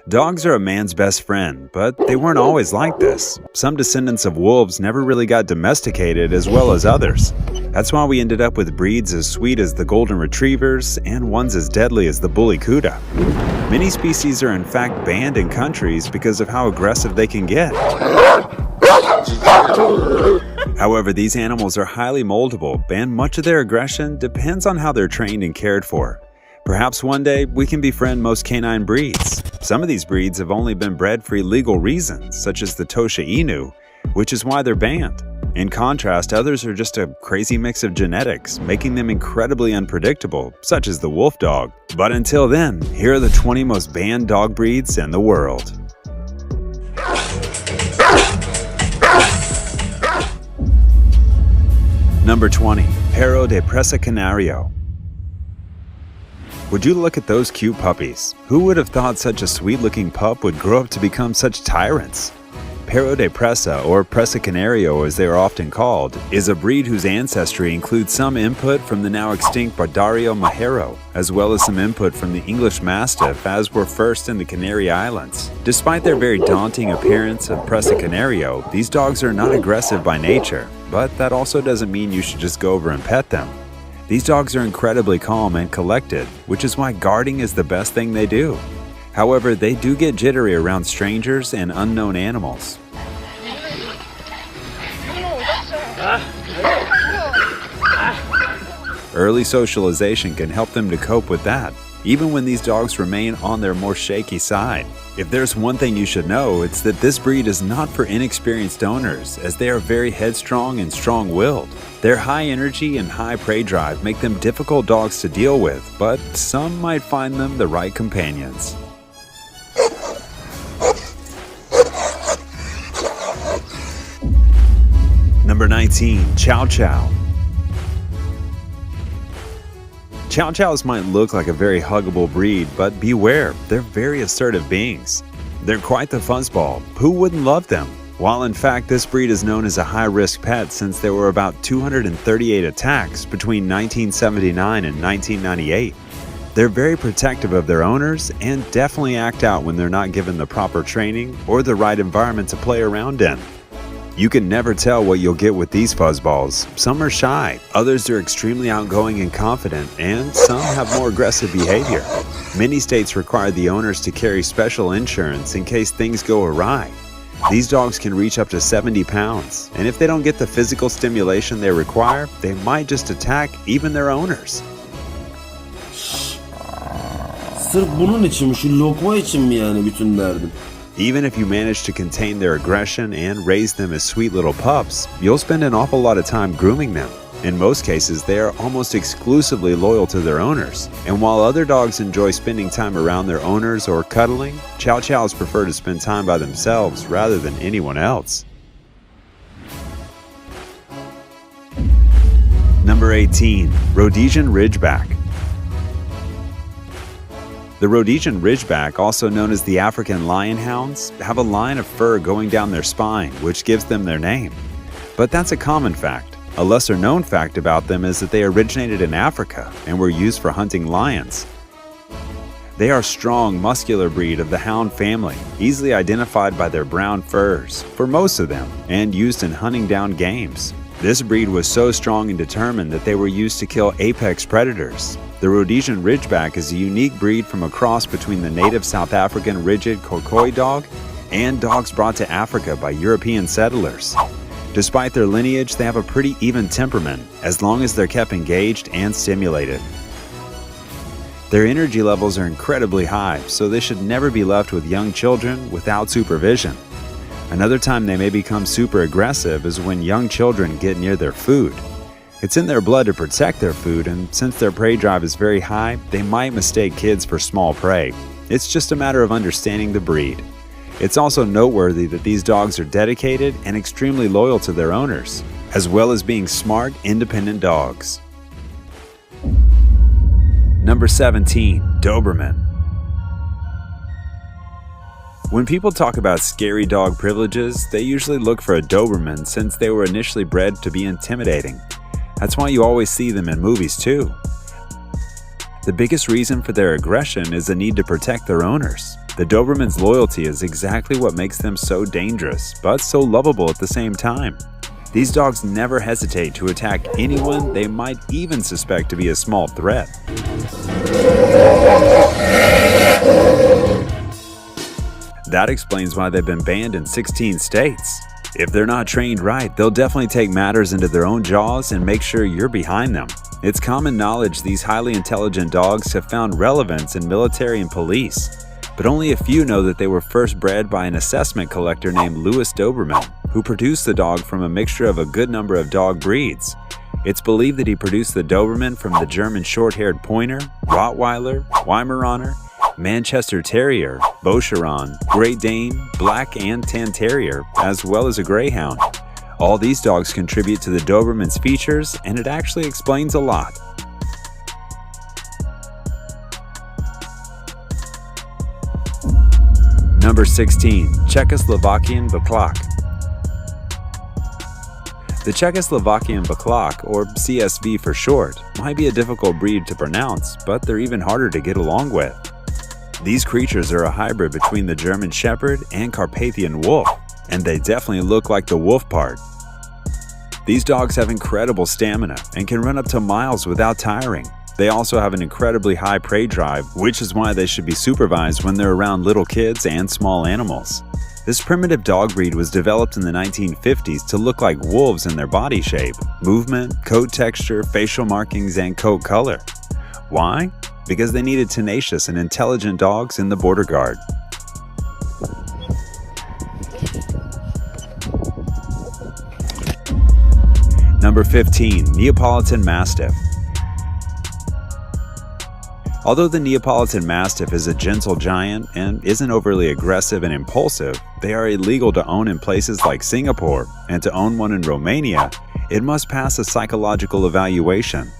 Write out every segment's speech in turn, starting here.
Dogs are a man's best friend, but they weren't always like this. Some descendants of wolves never really got domesticated as well as others. That's why we ended up with breeds as sweet as the golden retrievers and ones as deadly as the Bully Kutta. Many species are in fact banned in countries because of how aggressive they can get. However, these animals are highly moldable, and much of their aggression depends on how they're trained and cared for. Perhaps one day we can befriend most canine breeds. Some of these breeds have only been bred for illegal reasons, such as the Tosa Inu, which is why they're banned. In contrast, others are just a crazy mix of genetics, making them incredibly unpredictable, such as the Wolfdog. But until then, here are the 20 most banned dog breeds in the world. Number 20. Perro de Presa Canario. Would you look at those cute puppies? Who would have thought such a sweet-looking pup would grow up to become such tyrants? Perro de Presa, or Presa Canario as they are often called, is a breed whose ancestry includes some input from the now extinct Bardario Majero, as well as some input from the English Mastiff, as were first in the Canary Islands. Despite their very daunting appearance of Presa Canario, these dogs are not aggressive by nature, but that also doesn't mean you should just go over and pet them. These dogs are incredibly calm and collected, which is why guarding is the best thing they do. However, they do get jittery around strangers and unknown animals. Early socialization can help them to cope with that, even when these dogs remain on their more shaky side. If there's one thing you should know, it's that this breed is not for inexperienced owners, as they are very headstrong and strong-willed. Their high energy and high prey drive make them difficult dogs to deal with, but some might find them the right companions. Number 19. Chow Chow. Chow Chows might look like a very huggable breed, but beware, they're very assertive beings. They're quite the fuzzball. Who wouldn't love them? While in fact this breed is known as a high-risk pet since there were about 238 attacks between 1979 and 1998. They're very protective of their owners and definitely act out when they're not given the proper training or the right environment to play around in. You can never tell what you'll get with these fuzzballs. Some are shy, others are extremely outgoing and confident, and some have more aggressive behavior. Many states require the owners to carry special insurance in case things go awry. These dogs can reach up to 70 pounds, and if they don't get the physical stimulation they require, they might just attack even their owners. Sırf bunun için mi, şu lokma için mi yani bütün derdim? Even if you manage to contain their aggression and raise them as sweet little pups, you'll spend an awful lot of time grooming them. In most cases, they are almost exclusively loyal to their owners. And while other dogs enjoy spending time around their owners or cuddling, Chow Chows prefer to spend time by themselves rather than anyone else. Number 18. Rhodesian Ridgeback. The Rhodesian Ridgeback, also known as the African Lion Hounds, have a line of fur going down their spine, which gives them their name. But that's a common fact. A lesser-known fact about them is that they originated in Africa and were used for hunting lions. They are a strong, muscular breed of the hound family, easily identified by their brown furs, for most of them, and used in hunting down games. This breed was so strong and determined that they were used to kill apex predators. The Rhodesian Ridgeback is a unique breed from a cross between the native South African rigid Khokoi dog and dogs brought to Africa by European settlers. Despite their lineage, they have a pretty even temperament, as long as they're kept engaged and stimulated. Their energy levels are incredibly high, so they should never be left with young children without supervision. Another time they may become super aggressive is when young children get near their food. It's in their blood to protect their food, and since their prey drive is very high, they might mistake kids for small prey. It's just a matter of understanding the breed. It's also noteworthy that these dogs are dedicated and extremely loyal to their owners, as well as being smart, independent dogs. Number 17. Doberman. When people talk about scary dog privileges, they usually look for a Doberman since they were initially bred to be intimidating. That's why you always see them in movies too. The biggest reason for their aggression is the need to protect their owners. The Doberman's loyalty is exactly what makes them so dangerous, but so lovable at the same time. These dogs never hesitate to attack anyone they might even suspect to be a small threat. That explains why they've been banned in 16 states. If they're not trained right, they'll definitely take matters into their own jaws and make sure you're behind them. It's common knowledge these highly intelligent dogs have found relevance in military and police, but only a few know that they were first bred by an assessment collector named Louis Doberman, who produced the dog from a mixture of a good number of dog breeds. It's believed that he produced the Doberman from the German short-haired Pointer, Rottweiler, Weimaraner, Manchester Terrier, Boscheron, Great Dane, Black and Tan Terrier, as well as a Greyhound. All these dogs contribute to the Doberman's features, and it actually explains a lot. Number 16. Czechoslovakian Bklak. The Czechoslovakian Bklak, or CSV for short, might be a difficult breed to pronounce, but they're even harder to get along with. These creatures are a hybrid between the German Shepherd and Carpathian Wolf, and they definitely look like the wolf part. These dogs have incredible stamina and can run up to miles without tiring. They also have an incredibly high prey drive, which is why they should be supervised when they're around little kids and small animals. This primitive dog breed was developed in the 1950s to look like wolves in their body shape, movement, coat texture, facial markings, and coat color. Why? Because they needed tenacious and intelligent dogs in the border guard. Number 15. Neapolitan Mastiff. Although the Neapolitan Mastiff is a gentle giant and isn't overly aggressive and impulsive, they are illegal to own in places like Singapore, and to own one in Romania, it must pass a psychological evaluation.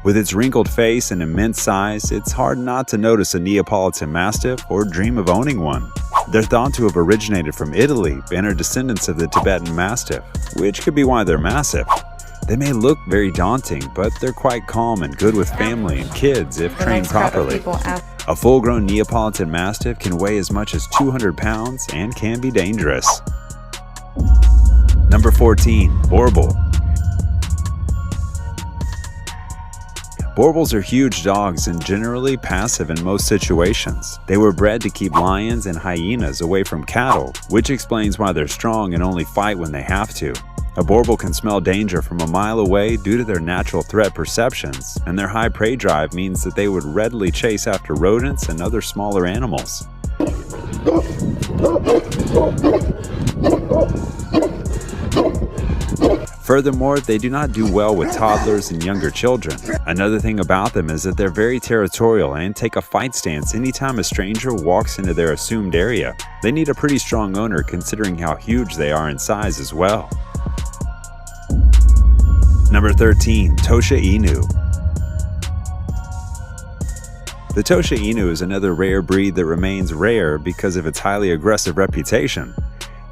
With its wrinkled face and immense size, it's hard not to notice a Neapolitan Mastiff or dream of owning one. They're thought to have originated from Italy and are descendants of the Tibetan Mastiff, which could be why they're massive. They may look very daunting, but they're quite calm and good with family and kids if trained properly. A full-grown Neapolitan Mastiff can weigh as much as 200 pounds and can be dangerous. Number 14. Borbal. Borbals are huge dogs and generally passive in most situations. They were bred to keep lions and hyenas away from cattle, which explains why they're strong and only fight when they have to. A Borbal can smell danger from a mile away due to their natural threat perceptions, and their high prey drive means that they would readily chase after rodents and other smaller animals. Furthermore, they do not do well with toddlers and younger children. Another thing about them is that they're very territorial and take a fight stance anytime a stranger walks into their assumed area. They need a pretty strong owner considering how huge they are in size as well. Number 13. Tosa Inu. The Tosa Inu is another rare breed that remains rare because of its highly aggressive reputation.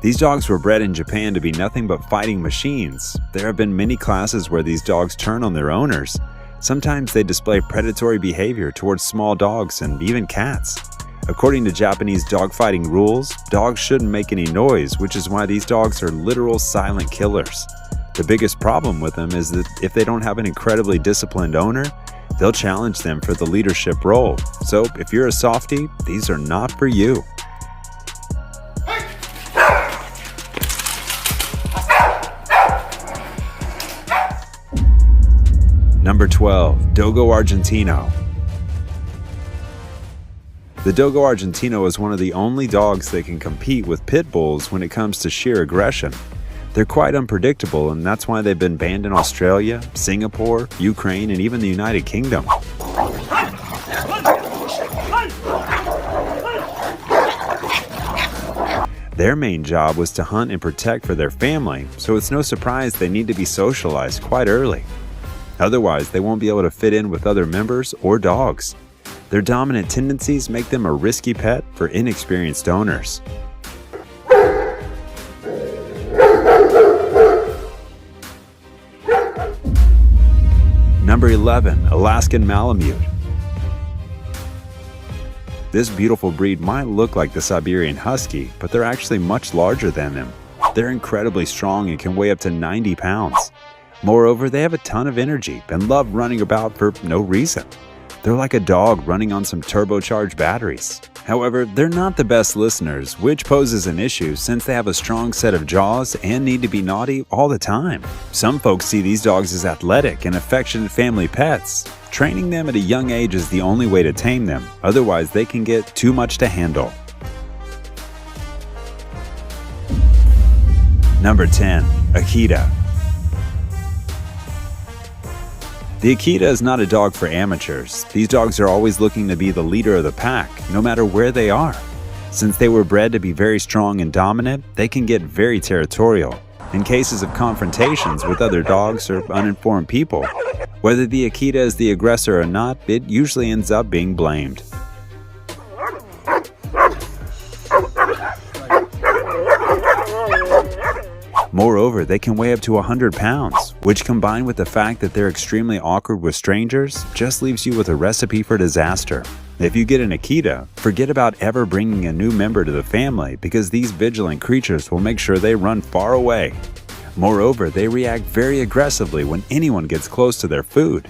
These dogs were bred in Japan to be nothing but fighting machines. There have been many classes where these dogs turn on their owners. Sometimes they display predatory behavior towards small dogs and even cats. According to Japanese dogfighting rules, dogs shouldn't make any noise, which is why these dogs are literal silent killers. The biggest problem with them is that if they don't have an incredibly disciplined owner, they'll challenge them for the leadership role. So if you're a softie, these are not for you. Number 12. Dogo Argentino. The Dogo Argentino is one of the only dogs that can compete with pit bulls when it comes to sheer aggression. They're quite unpredictable, and that's why they've been banned in Australia, Singapore, Ukraine, and even the United Kingdom. Their main job was to hunt and protect for their family, so it's no surprise they need to be socialized quite early. Otherwise, they won't be able to fit in with other members or dogs. Their dominant tendencies make them a risky pet for inexperienced owners. Number 11. Alaskan Malamute. This beautiful breed might look like the Siberian Husky, but they're actually much larger than them. They're incredibly strong and can weigh up to 90 pounds. Moreover, they have a ton of energy and love running about for no reason. They're like a dog running on some turbocharged batteries. However, they're not the best listeners, which poses an issue since they have a strong set of jaws and need to be naughty all the time. Some folks see these dogs as athletic and affectionate family pets. Training them at a young age is the only way to tame them, otherwise they can get too much to handle. Number 10. Akita. The Akita is not a dog for amateurs. These dogs are always looking to be the leader of the pack, no matter where they are. Since they were bred to be very strong and dominant, they can get very territorial. In cases of confrontations with other dogs or uninformed people, whether the Akita is the aggressor or not, it usually ends up being blamed. Moreover, they can weigh up to 100 pounds, which combined with the fact that they're extremely awkward with strangers, just leaves you with a recipe for disaster. If you get an Akita, forget about ever bringing a new member to the family because these vigilant creatures will make sure they run far away. Moreover, they react very aggressively when anyone gets close to their food.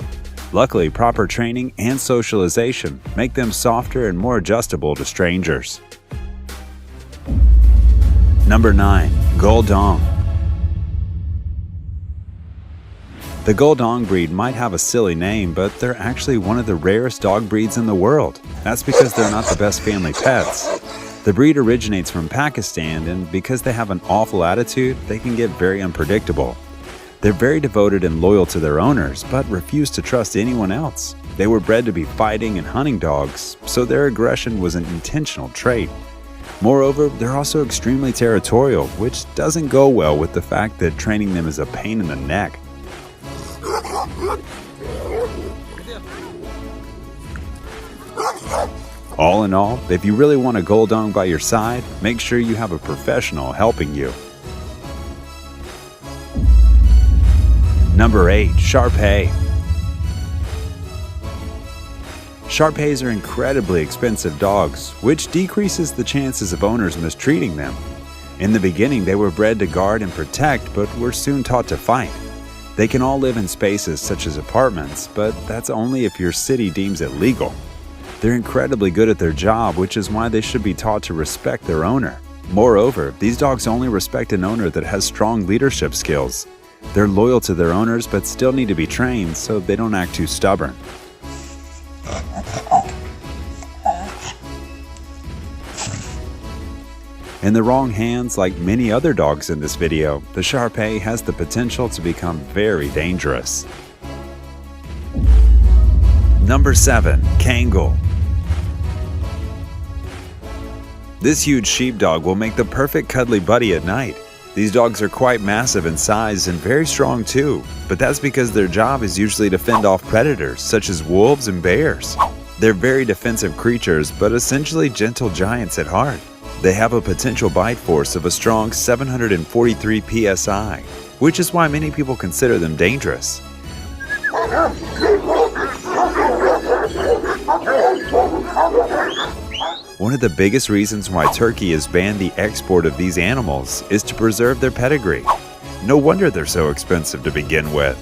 Luckily, proper training and socialization make them softer and more adjustable to strangers. Number 9. Goldong. The Goldong breed might have a silly name, but they're actually one of the rarest dog breeds in the world. That's because they're not the best family pets. The breed originates from Pakistan, and because they have an awful attitude, they can get very unpredictable. They're very devoted and loyal to their owners, but refuse to trust anyone else. They were bred to be fighting and hunting dogs, so their aggression was an intentional trait. Moreover, they're also extremely territorial, which doesn't go well with the fact that training them is a pain in the neck. All in all, if you really want a Goldong by your side, make sure you have a professional helping you. Number 8. Shar-Pei. Shar-Peis are incredibly expensive dogs, which decreases the chances of owners mistreating them. In the beginning, they were bred to guard and protect, but were soon taught to fight. They can all live in spaces such as apartments, but that's only if your city deems it legal. They're incredibly good at their job, which is why they should be taught to respect their owner. Moreover, these dogs only respect an owner that has strong leadership skills. They're loyal to their owners but still need to be trained so they don't act too stubborn. In the wrong hands, like many other dogs in this video, the Shar-Pei has the potential to become very dangerous. Number 7. Kangal. This huge sheepdog will make the perfect cuddly buddy at night. These dogs are quite massive in size and very strong too, but that's because their job is usually to fend off predators such as wolves and bears. They're very defensive creatures, but essentially gentle giants at heart. They have a potential bite force of a strong 743 psi, which is why many people consider them dangerous. One of the biggest reasons why Turkey has banned the export of these animals is to preserve their pedigree. No wonder they're so expensive to begin with.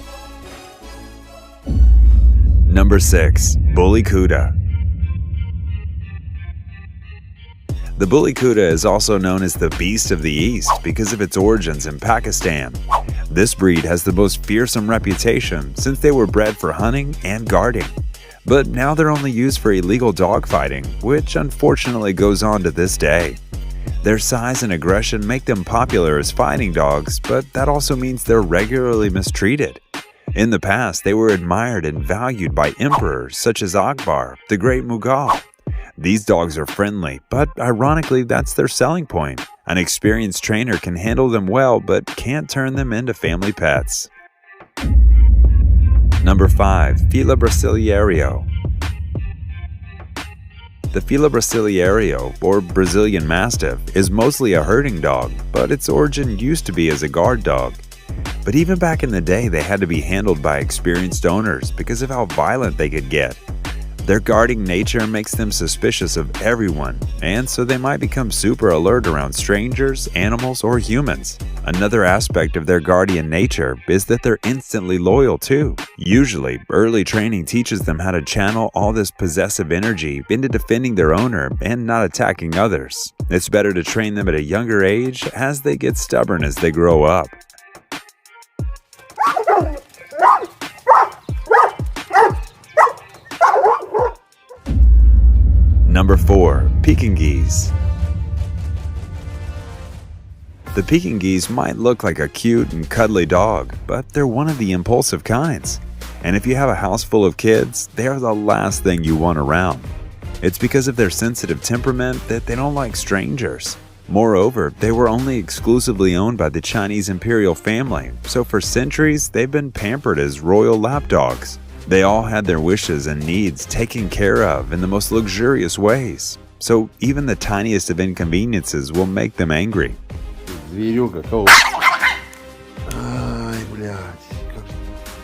Number 6. Bully Kutta. The Bully Kutta is also known as the Beast of the East because of its origins in Pakistan. This breed has the most fearsome reputation since they were bred for hunting and guarding. But now they're only used for illegal dogfighting, which unfortunately goes on to this day. Their size and aggression make them popular as fighting dogs, but that also means they're regularly mistreated. In the past, they were admired and valued by emperors such as Akbar, the Great Mughal. These dogs are friendly, but ironically, that's their selling point. An experienced trainer can handle them well, but can't turn them into family pets. Number 5. Fila Brasileiro. The Fila Brasileiro, or Brazilian Mastiff, is mostly a herding dog, but its origin used to be as a guard dog. But even back in the day, they had to be handled by experienced owners because of how violent they could get. Their guarding nature makes them suspicious of everyone, and so they might become super alert around strangers, animals, or humans. Another aspect of their guardian nature is that they're instantly loyal too. Usually, early training teaches them how to channel all this possessive energy into defending their owner and not attacking others. It's better to train them at a younger age, as they get stubborn as they grow up. Number 4. Pekingese. The Pekingese might look like a cute and cuddly dog, but they're one of the impulsive kinds. And if you have a house full of kids, they are the last thing you want around. It's because of their sensitive temperament that they don't like strangers. Moreover, they were only exclusively owned by the Chinese imperial family, so for centuries they've been pampered as royal lapdogs. They all had their wishes and needs taken care of in the most luxurious ways, so even the tiniest of inconveniences will make them angry.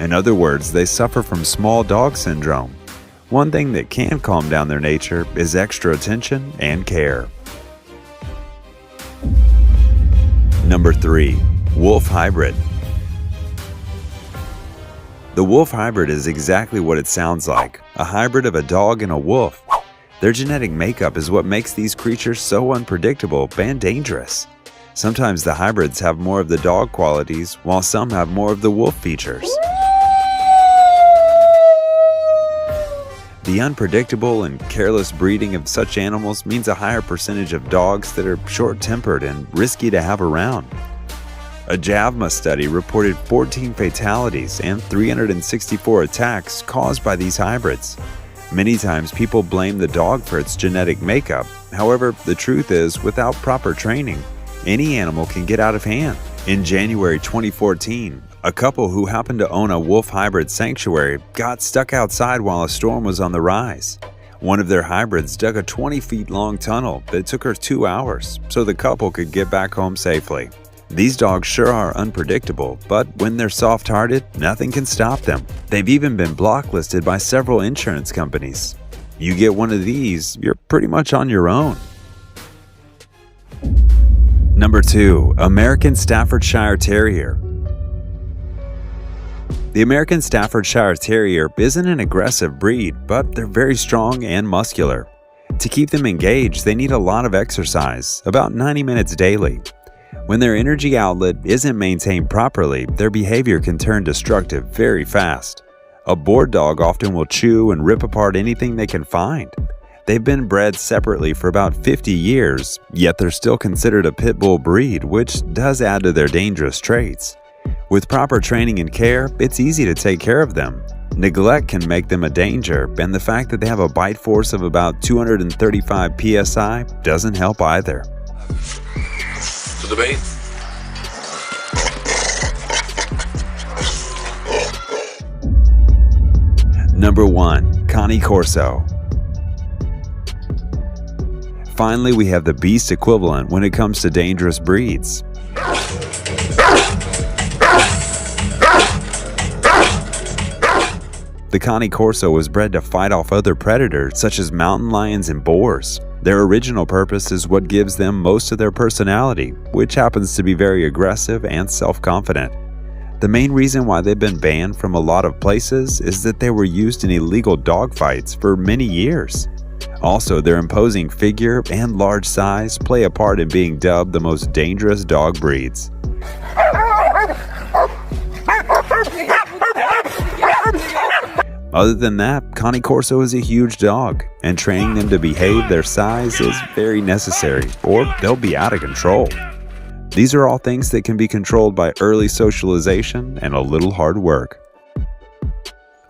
In other words, they suffer from small dog syndrome. One thing that can calm down their nature is extra attention and care. Number 3. Wolf hybrid. The wolf hybrid is exactly what it sounds like, a hybrid of a dog and a wolf. Their genetic makeup is what makes these creatures so unpredictable and dangerous. Sometimes the hybrids have more of the dog qualities, while some have more of the wolf features. The unpredictable and careless breeding of such animals means a higher percentage of dogs that are short-tempered and risky to have around. A JAVMA study reported 14 fatalities and 364 attacks caused by these hybrids. Many times people blame the dog for its genetic makeup. However, the truth is, without proper training, any animal can get out of hand. In January 2014, a couple who happened to own a wolf hybrid sanctuary got stuck outside while a storm was on the rise. One of their hybrids dug a 20-feet-long tunnel that took her 2 hours so the couple could get back home safely. These dogs sure are unpredictable, but when they're soft-hearted, nothing can stop them. They've even been blocklisted by several insurance companies. You get one of these, you're pretty much on your own. Number 2. American Staffordshire Terrier. The American Staffordshire Terrier isn't an aggressive breed, but they're very strong and muscular. To keep them engaged, they need a lot of exercise, about 90 minutes daily. When their energy outlet isn't maintained properly, their behavior can turn destructive very fast. A bored dog often will chew and rip apart anything they can find. They've been bred separately for about 50 years, yet they're still considered a pit bull breed, which does add to their dangerous traits. With proper training and care, it's easy to take care of them. Neglect can make them a danger, and the fact that they have a bite force of about 235 psi doesn't help either. To the bait. Number 1. Cane Corso. Finally, we have the beast equivalent when it comes to dangerous breeds. The Cane Corso was bred to fight off other predators such as mountain lions and boars. Their original purpose is what gives them most of their personality, which happens to be very aggressive and self-confident. The main reason why they've been banned from a lot of places is that they were used in illegal dogfights for many years. Also, their imposing figure and large size play a part in being dubbed the most dangerous dog breeds. Other than that, Cane Corso is a huge dog, and training them to behave their size is very necessary, or they'll be out of control. These are all things that can be controlled by early socialization and a little hard work.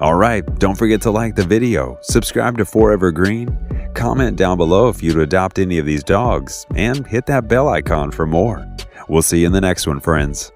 Alright, don't forget to like the video, subscribe to Forever Green, comment down below if you'd adopt any of these dogs, and hit that bell icon for more. We'll see you in the next one, friends.